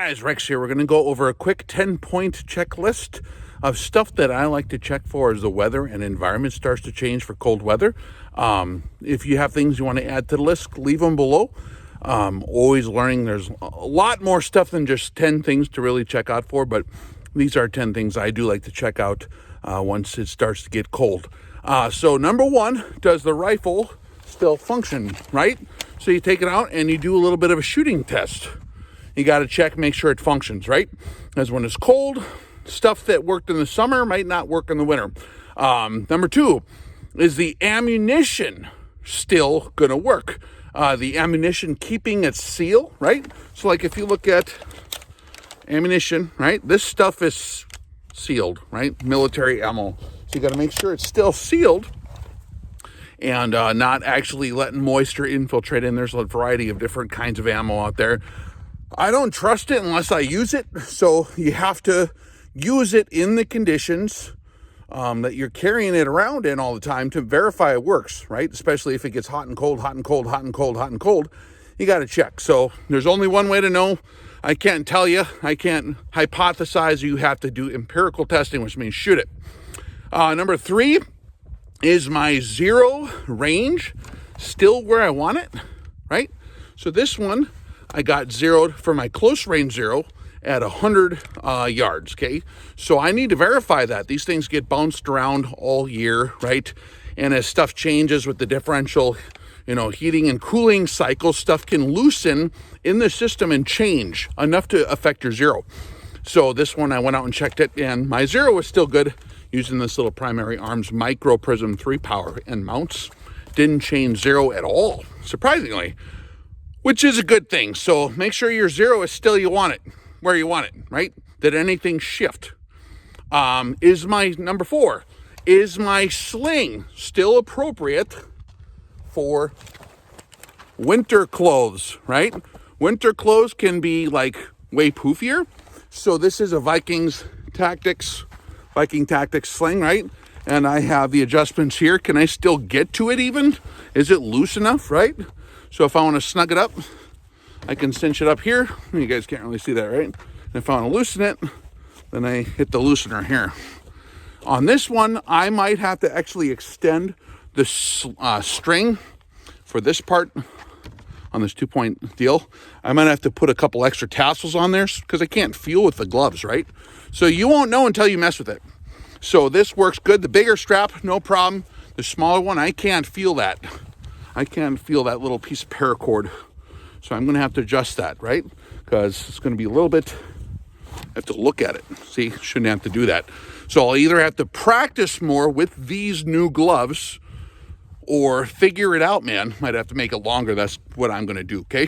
guys, Rex here. We're going to go over a quick 10-point checklist of stuff that I like to check for as the weather and environment starts to change for cold weather. If you have things you want to add to the list, leave them below. Always learning. There's a lot more stuff than just 10 things to really check out for, but these are 10 things I do like to check out once it starts to get cold. So number one, does the rifle still function, right? So you take it out and you do a little bit of a shooting test. You got to check, make sure it functions, right? Because when it's cold, stuff that worked in the summer might not work in the winter. Number two, is the ammunition still going to work? The ammunition keeping its seal, right? So like if you look at ammunition, right? This stuff is sealed, right? Military ammo. So you got to make sure it's still sealed and not actually letting moisture infiltrate in. There's a variety of different kinds of ammo out there. I don't trust it unless I use it. So you have to use it in the conditions that you're carrying it around in all the time to verify it works, right? Especially if it gets hot and cold, hot and cold, hot and cold, hot and cold. You got to check. So there's only one way to know. I can't tell you. I can't hypothesize. You have to do empirical testing, which means shoot it. Number three, is my zero range still where I want it, right? So this one, I got zeroed for my close range zero at 100 yards, okay? So I need to verify that. These things get bounced around all year, right? And as stuff changes with the differential, heating and cooling cycle, stuff can loosen in the system and change enough to affect your zero. So this one, I went out and checked it, and my zero was still good using this little Primary Arms Micro Prism 3 power and mounts. Didn't change zero at all, surprisingly, which is a good thing. So make sure your zero is still where you want it, right? Did anything shift? Is my number four, is my sling still appropriate for winter clothes, right? Winter clothes can be like way poofier. So this is a Viking Tactics sling, right? And I have the adjustments here. Can I still get to it even? Is it loose enough, right? So if I want to snug it up, I can cinch it up here. You guys can't really see that, right? And if I want to loosen it, then I hit the loosener here. On this one, I might have to actually extend the string for this part on this 2-point deal. I might have to put a couple extra tassels on there because I can't feel with the gloves, right? So you won't know until you mess with it. So this works good. The bigger strap, no problem. The smaller one, I can't feel that. I can't feel that little piece of paracord. So I'm going to have to adjust that, right? Because it's going to be a little bit, I have to look at it. See, shouldn't have to do that. So I'll either have to practice more with these new gloves or figure it out, man. Might have to make it longer. That's what I'm going to do, okay?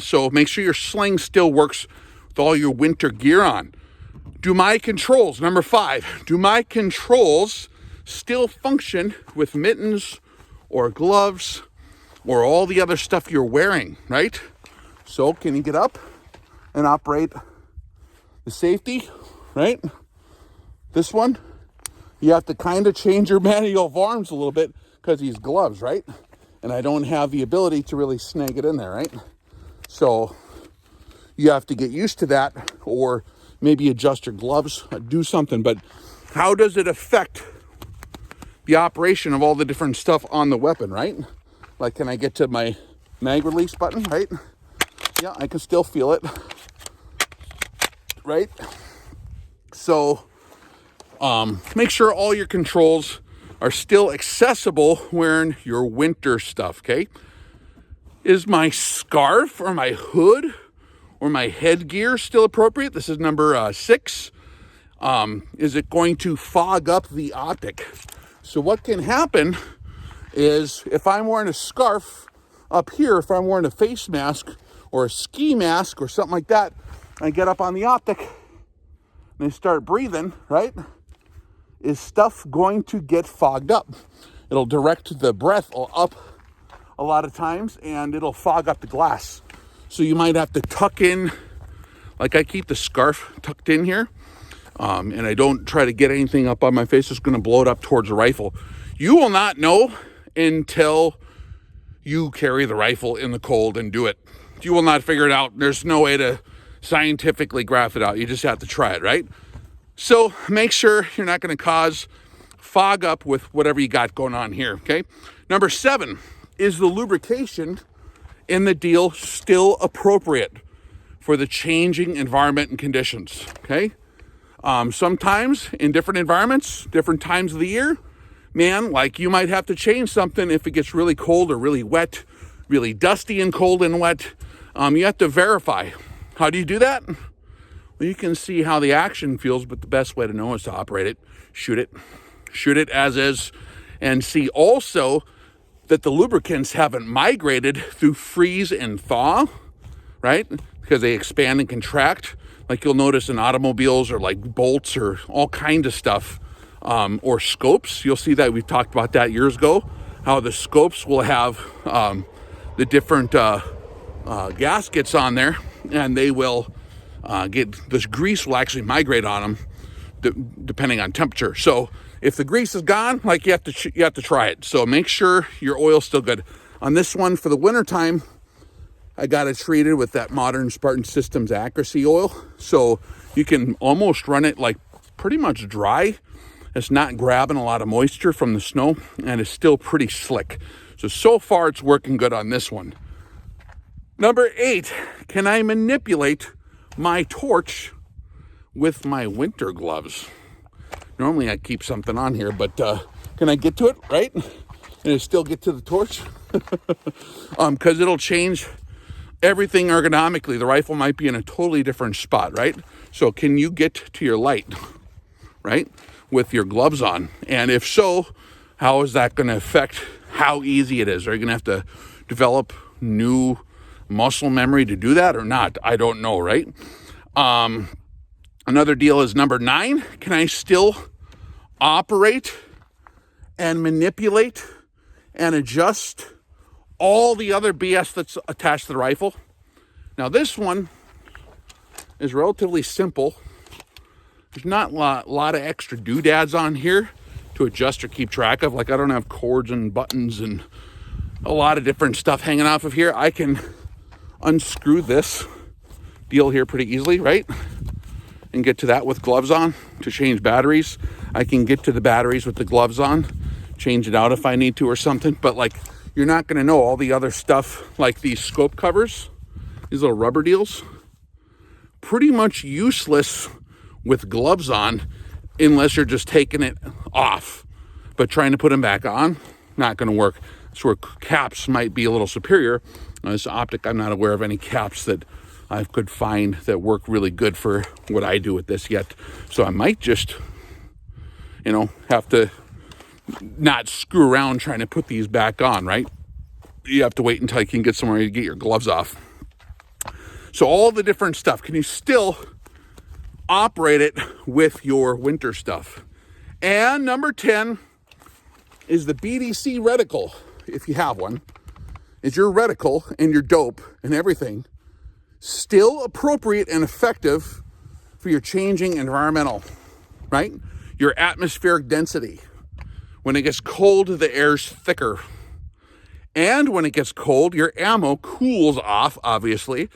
So make sure your sling still works with all your winter gear on. Do my controls, number five, do my controls still function with mittens or gloves or all the other stuff you're wearing, right? So can you get up and operate the safety, right? This one, you have to kind of change your manual of arms a little bit because these gloves, right? And I don't have the ability to really snag it in there, right? So you have to get used to that or maybe adjust your gloves, do something. But how does it affect the operation of all the different stuff on the weapon, right? Like, can I get to my mag release button, right? Yeah, I can still feel it, right? So make sure all your controls are still accessible wearing your winter stuff, okay? Is my scarf or my hood or my headgear still appropriate? This is number 6. Is it going to fog up the optic? So what can happen is if I'm wearing a scarf up here, if I'm wearing a face mask or a ski mask or something like that, I get up on the optic and I start breathing, right? Is stuff going to get fogged up? It'll direct the breath up a lot of times and it'll fog up the glass. So you might have to tuck in, like I keep the scarf tucked in here, and I don't try to get anything up on my face. It's going to blow it up towards the rifle. You will not know until you carry the rifle in the cold and do it. You will not figure it out. There's no way to scientifically graph it out. You just have to try it, right? So make sure you're not going to cause fog up with whatever you got going on here, okay? Number 7, is the lubrication in the deal still appropriate for the changing environment and conditions, okay? Sometimes in different environments, different times of the year, man, like you might have to change something if it gets really cold or really wet, really dusty and cold and wet. You have to verify. How do you do that? Well, you can see how the action feels, but the best way to know is to operate it, shoot it as is, and see also that the lubricants haven't migrated through freeze and thaw, right? Because they expand and contract, like you'll notice in automobiles or like bolts or all kinds of stuff, or scopes. You'll see that we talked about that years ago, how the scopes will have the different gaskets on there, and they will get, this grease will actually migrate on them depending on temperature. So if the grease is gone, like you have to try it. So make sure your oil's still good. On this one for the winter time, I got it treated with that modern Spartan Systems Accessory oil. So you can almost run it like pretty much dry. It's not grabbing a lot of moisture from the snow, and it's still pretty slick. So far it's working good on this one. Number 8, can I manipulate my torch with my winter gloves? Normally I keep something on here, but can I get to it, right? And it still get to the torch? Because it'll change everything ergonomically. The rifle might be in a totally different spot, right? So can you get to your light, right, with your gloves on? And if so, how is that going to affect how easy it is? Are you going to have to develop new muscle memory to do that or not? I don't know, right? Another deal is number 9. Can I still operate and manipulate and adjust all the other BS that's attached to the rifle? Now this one is relatively simple. There's not a lot of extra doodads on here to adjust or keep track of. Like I don't have cords and buttons and a lot of different stuff hanging off of here. I can unscrew this deal here pretty easily, right? And get to that with gloves on to change batteries. I can get to the batteries with the gloves on, change it out if I need to or something. But like, you're not going to know all the other stuff, like these scope covers, these little rubber deals, pretty much useless with gloves on unless you're just taking it off. But trying to put them back on, not going to work. That's where caps might be a little superior. This Optic, I'm not aware of any caps that I could find that work really good for what I do with this yet. So I might just, have to not screw around trying to put these back on, right? You have to wait until you can get somewhere to get your gloves off. So all the different stuff, can you still operate it with your winter stuff? And number 10 is the BDC reticle, if you have one. Is your reticle and your dope and everything still appropriate and effective for your changing environmental, right? Your atmospheric density. When it gets cold, the air's thicker. And when it gets cold, your ammo cools off, obviously.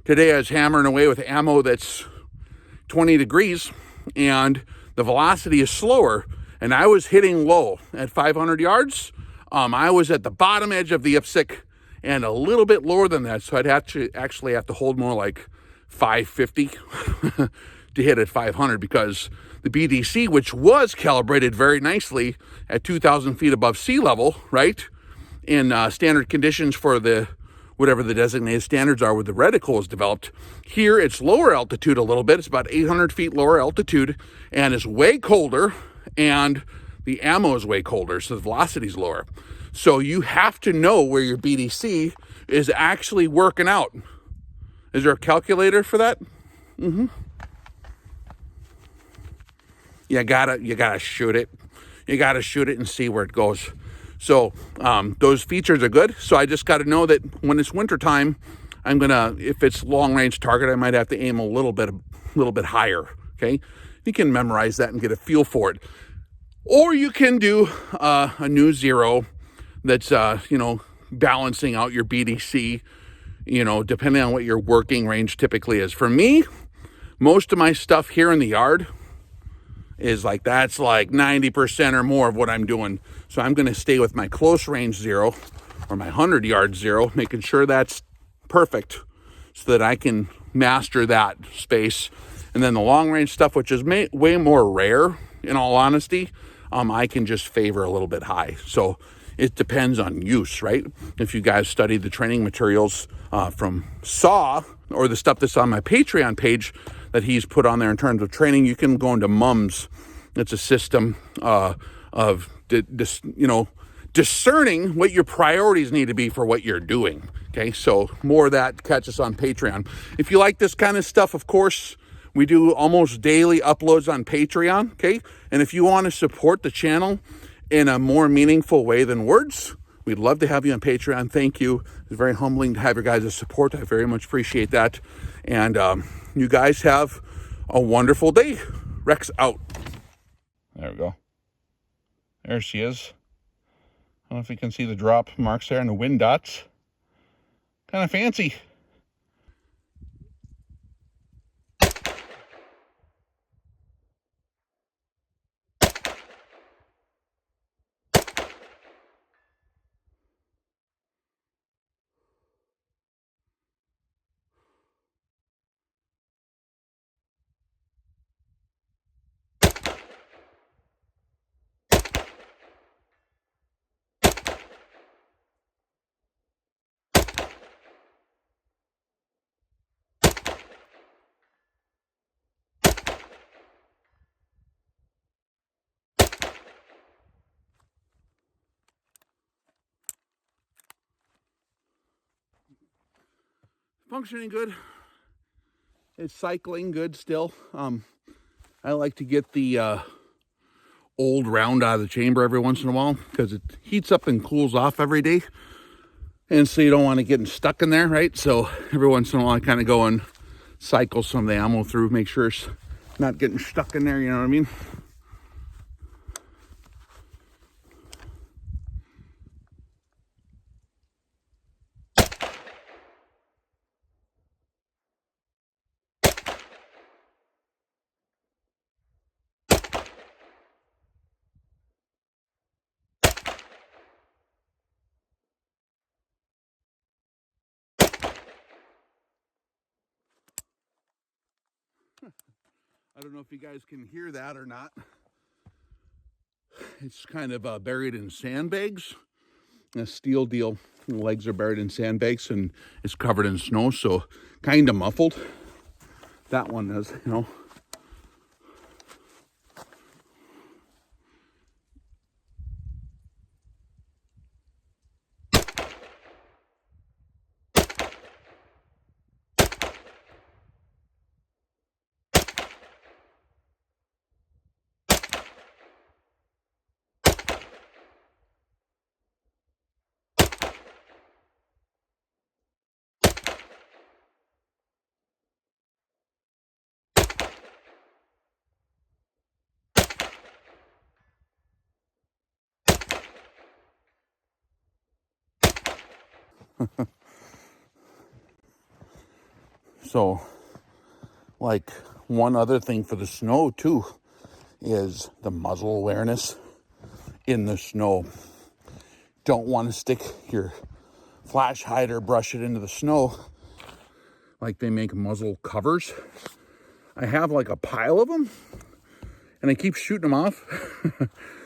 Today I was hammering away with ammo that's 20 degrees and the velocity is slower. And I was hitting low at 500 yards. I was at the bottom edge of the IPSC and a little bit lower than that. So I'd actually have to hold more like 550 to hit at 500 because the BDC, which was calibrated very nicely at 2,000 feet above sea level, right, in standard conditions for whatever the designated standards are where the reticle is developed. Here it's lower altitude a little bit. It's about 800 feet lower altitude and it's way colder and the ammo is way colder, so the velocity is lower. So you have to know where your BDC is actually working out. Is there a calculator for that? Mm-hmm. You gotta shoot it. You gotta shoot it and see where it goes. So those features are good. So I just got to know that when it's wintertime, if it's long range target, I might have to aim a little bit higher. Okay, you can memorize that and get a feel for it. Or you can do a new zero that's balancing out your BDC you know, depending on what your working range typically is. For me, most of my stuff here in the yard is like, that's like 90% or more of what I'm doing. So I'm going to stay with my close range zero or my 100 yard zero, making sure that's perfect so that I can master that space. And then the long range stuff, which is way more rare in all honesty, I can just favor a little bit high. So it depends on use, right? If you guys study the training materials from Saw, or the stuff that's on my Patreon page that he's put on there in terms of training, you can go into MUMS. It's a system of discerning what your priorities need to be for what you're doing. Okay, so more of that, catch us on Patreon. If you like this kind of stuff, of course, we do almost daily uploads on Patreon. Okay, and if you want to support the channel in a more meaningful way than words, we'd love to have you on Patreon. Thank you. It's very humbling to have your guys' support. I very much appreciate that. And you guys have a wonderful day. Rex out. There we go. There she is. I don't know if you can see the drop marks there and the wind dots. Kind of fancy. Functioning good. It's cycling good still. I like to get the old round out of the chamber every once in a while because it heats up and cools off every day. And so you don't want to get stuck in there, right? So every once in a while I kind of go and cycle some of the ammo through, make sure it's not getting stuck in there, you know what I mean? I don't know if you guys can hear that or not. It's kind of buried in sandbags. A steel deal. The legs are buried in sandbags and it's covered in snow, so kind of muffled. That one is, you know. So, like, one other thing for the snow too is the muzzle awareness in the snow. Don't want to stick your flash hider, brush it into the snow like they make muzzle covers. I have like a pile of them and I keep shooting them off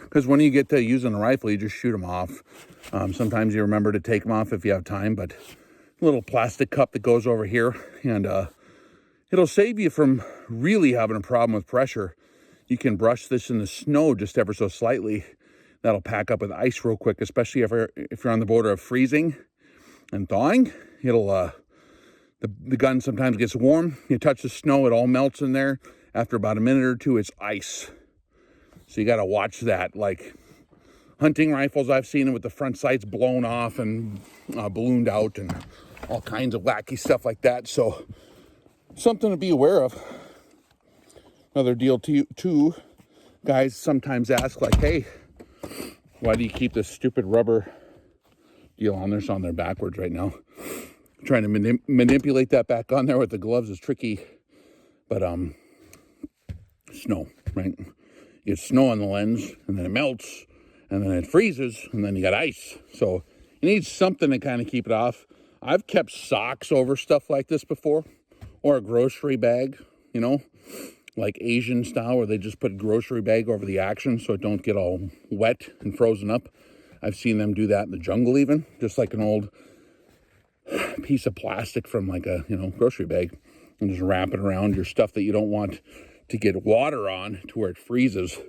because when you get to using a rifle, you just shoot them off. Sometimes you remember to take them off if you have time, but a little plastic cup that goes over here, and it'll save you from really having a problem with pressure. You can brush this in the snow just ever so slightly. That'll pack up with ice real quick, especially if you're on the border of freezing and thawing. It'll the gun sometimes gets warm. You touch the snow, it all melts in there. After about a minute or two, it's ice. So you got to watch that. Like hunting rifles, I've seen them with the front sights blown off and ballooned out and all kinds of wacky stuff like that. So something to be aware of. Another deal too, guys sometimes ask like, hey, why do you keep this stupid rubber deal on? This on there backwards right now. Trying to manipulate that back on there with the gloves is tricky, but snow, right? You get snow on the lens, and then it melts, and then it freezes, and then you got ice. So you need something to kind of keep it off. I've kept socks over stuff like this before, or a grocery bag, you know, like Asian style, where they just put grocery bag over the action so it don't get all wet and frozen up. I've seen them do that in the jungle even, just like an old piece of plastic from like a, you know, grocery bag, and just wrap it around your stuff that you don't want to get water on to where it freezes.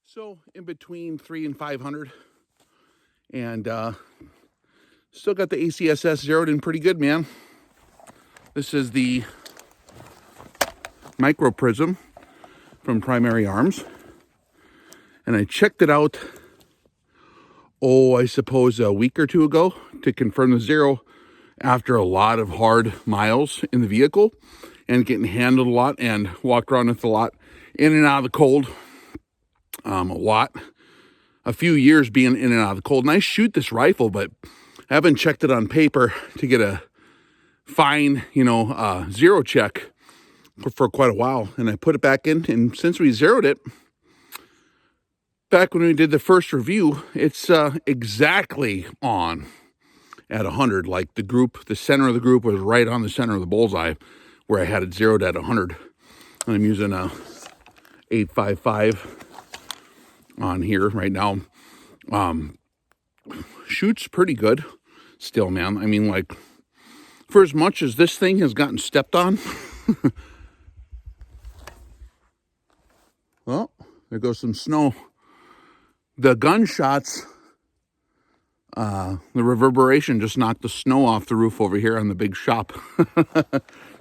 So in between 3 and 500, and still got the ACSS zeroed in pretty good, man. This is the micro prism from Primary Arms, and I checked it out, I suppose a week or two ago to confirm the zero after a lot of hard miles in the vehicle and getting handled a lot and walked around with a lot in and out of the cold, a few years being in and out of the cold. And I shoot this rifle, but I haven't checked it on paper to get a fine, zero check for quite a while. And I put it back in, and since we zeroed it, back when we did the first review, it's exactly on at 100. Like the center of the group was right on the center of the bullseye where I had it zeroed at 100. And I'm using a 855 on here right now. Shoots pretty good still, man. I mean, like, for as much as this thing has gotten stepped on, well, there goes some snow. The gunshots, the reverberation just knocked the snow off the roof over here on the big shop.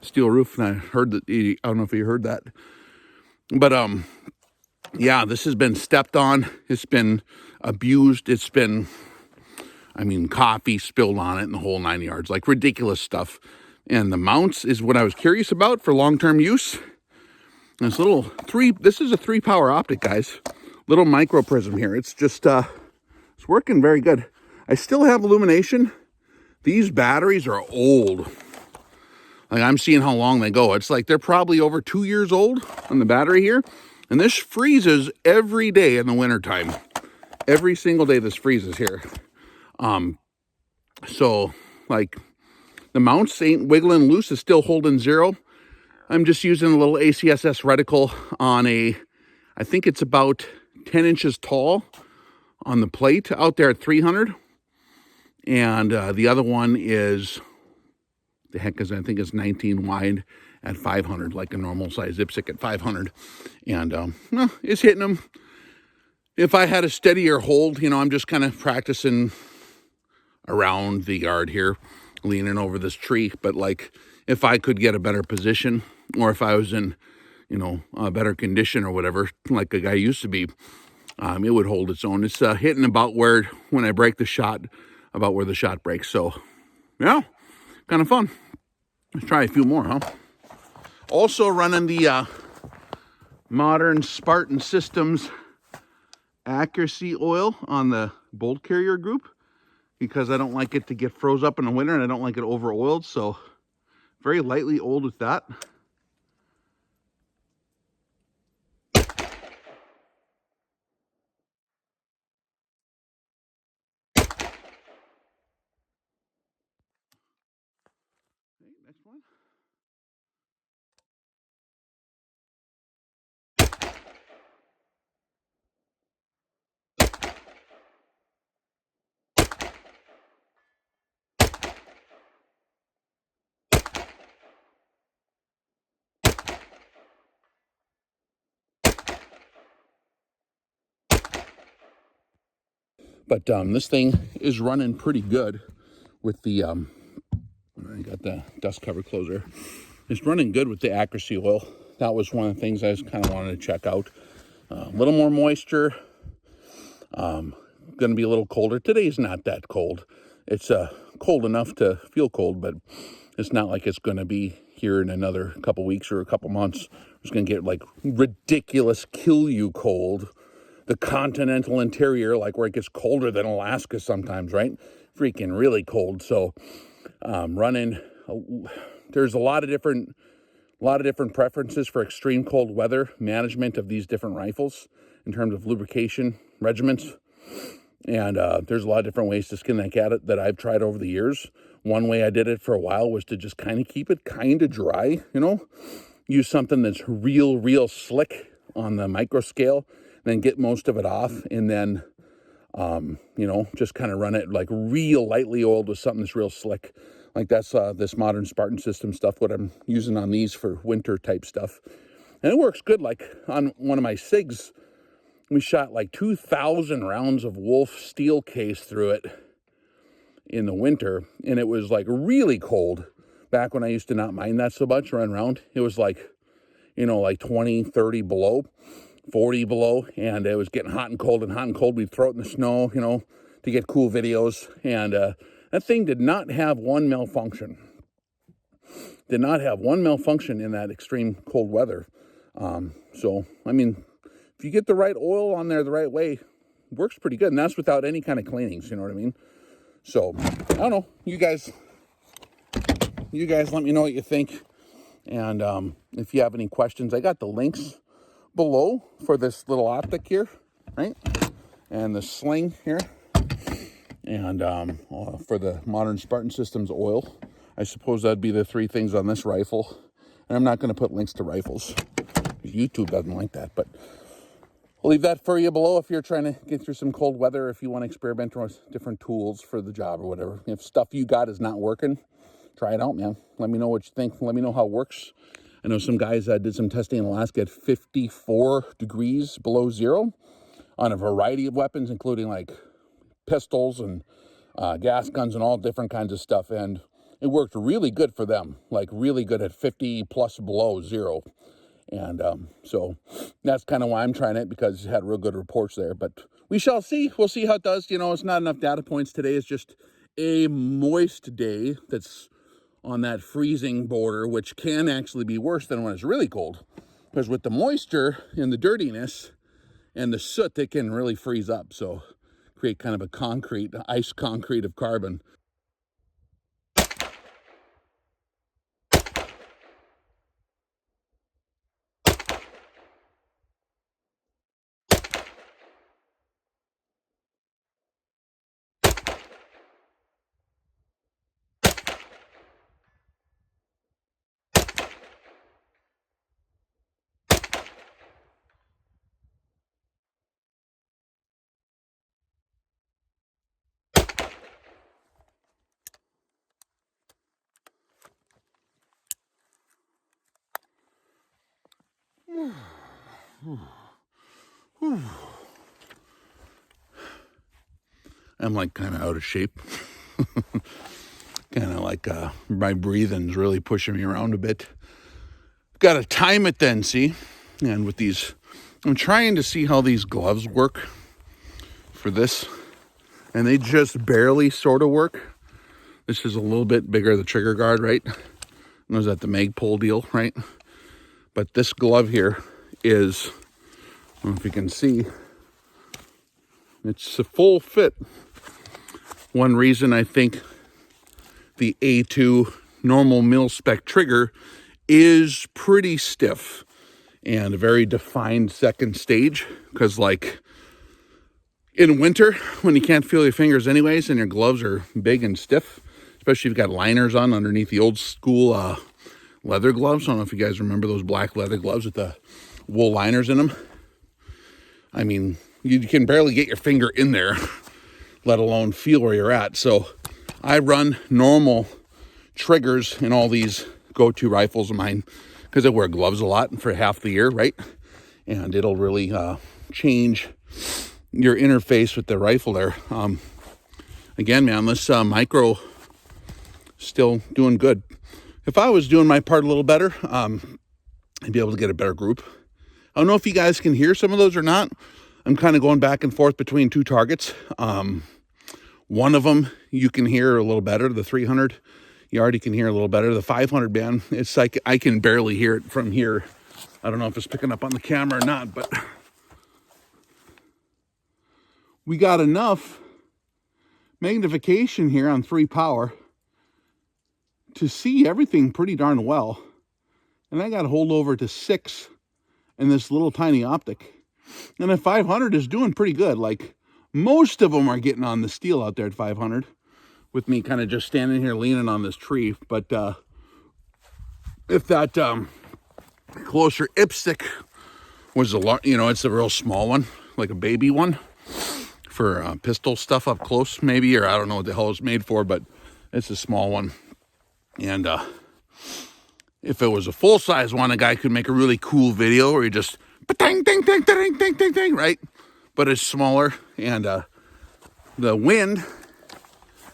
Steel roof, and I heard that, I don't know if you heard that. But, yeah, this has been stepped on. It's been abused. It's been, coffee spilled on it and the whole 9 yards. Like, ridiculous stuff. And the mounts is what I was curious about for long-term use. And this is a 3-power optic, guys. Little micro prism here. It's just, it's working very good. I still have illumination. These batteries are old. Like, I'm seeing how long they go. It's like they're probably over 2 years old on the battery here. And this freezes every day in the wintertime. Every single day this freezes here. So, like, the mounts ain't wiggling loose. It's still holding zero. I'm just using a little ACSS reticle on I think it's about 10 inches tall on the plate out there at 300. And the other one is, I think it's 19 wide at 500, like a normal size dipstick at 500. And it's hitting them. If I had a steadier hold, I'm just kind of practicing around the yard here, leaning over this tree. But like, if I could get a better position, or if I was in, a better condition or whatever, like a guy used to be, it would hold its own. It's hitting about where, when I break the shot, about where the shot breaks. So, yeah, kind of fun. Let's try a few more, huh? Also running the modern Spartan Systems accuracy oil on the bolt carrier group, because I don't like it to get froze up in the winter, and I don't like it over oiled. So very lightly oiled with that. Okay, next one. But this thing is running pretty good with the, I got the dust cover closer. It's running good with the Accessory oil. That was one of the things I just kind of wanted to check out. A little more moisture. Going to be a little colder. Today's not that cold. It's cold enough to feel cold, but it's not like it's going to be here in another couple weeks or a couple months. It's going to get like ridiculous, kill you cold. The continental interior, like where it gets colder than Alaska sometimes, right? Freaking really cold. So running, there's a lot of different preferences for extreme cold weather management of these different rifles in terms of lubrication regimens. And there's a lot of different ways to skin that cat that I've tried over the years. One way I did it for a while was to just kind of keep it kind of dry, you know, use something that's real slick on the micro scale, then get most of it off, and then, you know, just kind of run it like real lightly oiled with something that's real slick. Like that's this modern Spartan system stuff, what I'm using on these for winter type stuff. And it works good. Like on one of my SIGs, we shot like 2,000 rounds of Wolf steel case through it in the winter, and it was like really cold. Back when I used to not mind that so much, run around, it was like, you know, like 20, 30 below, 40 below, and it was getting hot and cold. We'd throw it in the snow, you know, to get cool videos, and that thing did not have one malfunction. Did not have one malfunction in that extreme cold weather. So, I mean, if you get the right oil on there the right way, it works pretty good. And that's without any kind of cleanings, you know what I mean? So, I don't know. You guys let me know what you think. And if you have any questions, I got the links below for this little Optic here, right? And the Sling here. And for the modern Spartan Systems oil. I suppose that'd be the three things on this rifle. And I'm not going to put links to rifles. YouTube doesn't like that, but I'll leave that for you below if you're trying to get through some cold weather, if you want to experiment with different tools for the job or whatever. If stuff you got is not working, try it out, man. Let me know what you think. Let me know how it works. I know some guys did some testing in Alaska at 54 degrees below zero on a variety of weapons, including like pistols and gas guns and all different kinds of stuff. And it worked really good for them, like really good at 50 plus below zero. And so that's kind of why I'm trying it, because it had real good reports there. But we shall see. We'll see how it does. You know, it's not enough data points today. It's just a moist day that's on that freezing border, which can actually be worse than when it's really cold. Because with the moisture and the dirtiness and the soot, it can really freeze up. So create kind of a concrete, ice concrete of carbon. I'm like kind of out of shape. Kind of like my breathing's really pushing me around a bit. Got to time it then, see? And with these, I'm trying to see how these gloves work for this. And they just barely sort of work. This is a little bit bigger, the trigger guard, right? And was that the Magpul deal, right? But this glove here is, I don't know if you can see, it's a full fit. One reason I think the A2 normal mil-spec trigger is pretty stiff and a very defined second stage, because like in winter when you can't feel your fingers anyways and your gloves are big and stiff, especially if you've got liners on underneath the old school leather gloves. I don't know if you guys remember those black leather gloves with the wool liners in them. I mean, you can barely get your finger in there, let alone feel where you're at. So I run normal triggers in all these go-to rifles of mine because I wear gloves a lot for half the year, right? And it'll really change your interface with the rifle there. Again, man, this micro still doing good. If I was doing my part a little better, I'd be able to get a better group. I don't know if you guys can hear some of those or not. I'm kind of going back and forth between two targets. One of them you can hear a little better. The 300, you already can hear a little better. The 500, man, it's like I can barely hear it from here. I don't know if it's picking up on the camera or not, but we got enough magnification here on 3 power to see everything pretty darn well. And I got to hold over to 6 in this little tiny optic. And a 500 is doing pretty good. Like, most of them are getting on the steel out there at 500 with me kind of just standing here leaning on this tree. But if that closer IPSC was a lot, you know, it's a real small one, like a baby one for pistol stuff up close maybe, or I don't know what the hell it's made for, but it's a small one. And if it was a full-size one, a guy could make a really cool video where he just ding, ding, ding, ding, ding, ding, ding, right? But it's smaller, and the wind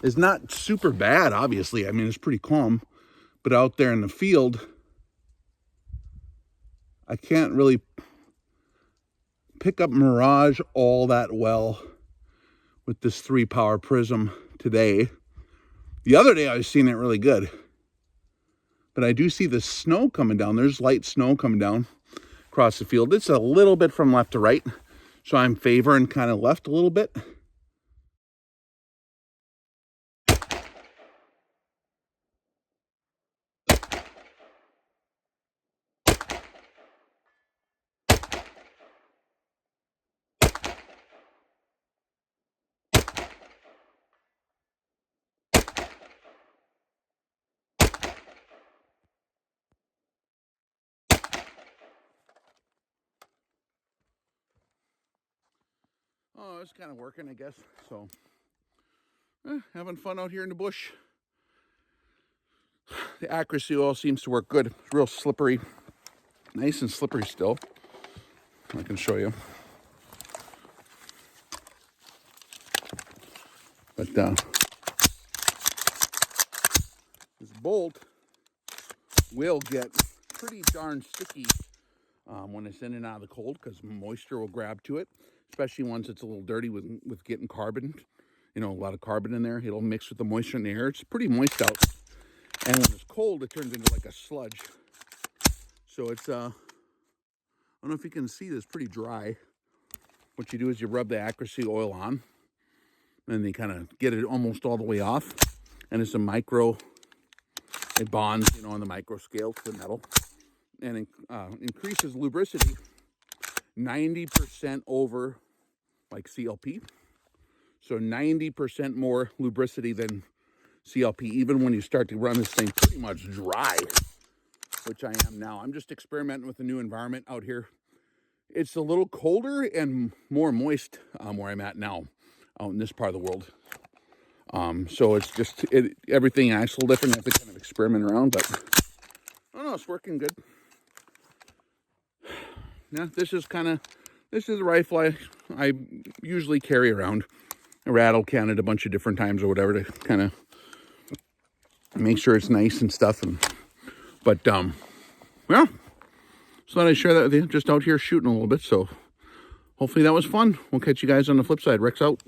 is not super bad, obviously. I mean, it's pretty calm. But out there in the field, I can't really pick up mirage all that well with this 3 power prism today. The other day I was seeing it really good. But I do see the snow coming down. There's light snow coming down across the field. It's a little bit from left to right. So I'm favoring kind of left a little bit. Oh, it's kind of working, I guess. So, having fun out here in the bush. The accuracy oil seems to work good. It's real slippery. Nice and slippery still. I can show you. But this bolt will get pretty darn sticky when it's in and out of the cold, because moisture will grab to it, especially once it's a little dirty with getting carbon. You know, a lot of carbon in there. It'll mix with the moisture in the air. It's pretty moist out. And when it's cold, it turns into like a sludge. So it's, I don't know if you can see this, pretty dry. What you do is you rub the accuracy oil on, and you kind of get it almost all the way off. And it's a micro, it bonds, you know, on the micro scale to the metal. And it increases lubricity 90% over like CLP. So 90% more lubricity than CLP, even when you start to run this thing pretty much dry, which I am now. I'm just experimenting with a new environment out here. It's a little colder and more moist where I'm at now, out in this part of the world. So it's just, everything acts a little different. I have to kind of experiment around, but I don't know, it's working good. Yeah, this is the rifle I usually carry around. I rattle can it a bunch of different times or whatever to kind of make sure it's nice and stuff. But yeah, so thought I'd share that with you. Just out here shooting a little bit. So hopefully that was fun. We'll catch you guys on the flip side. Rex out.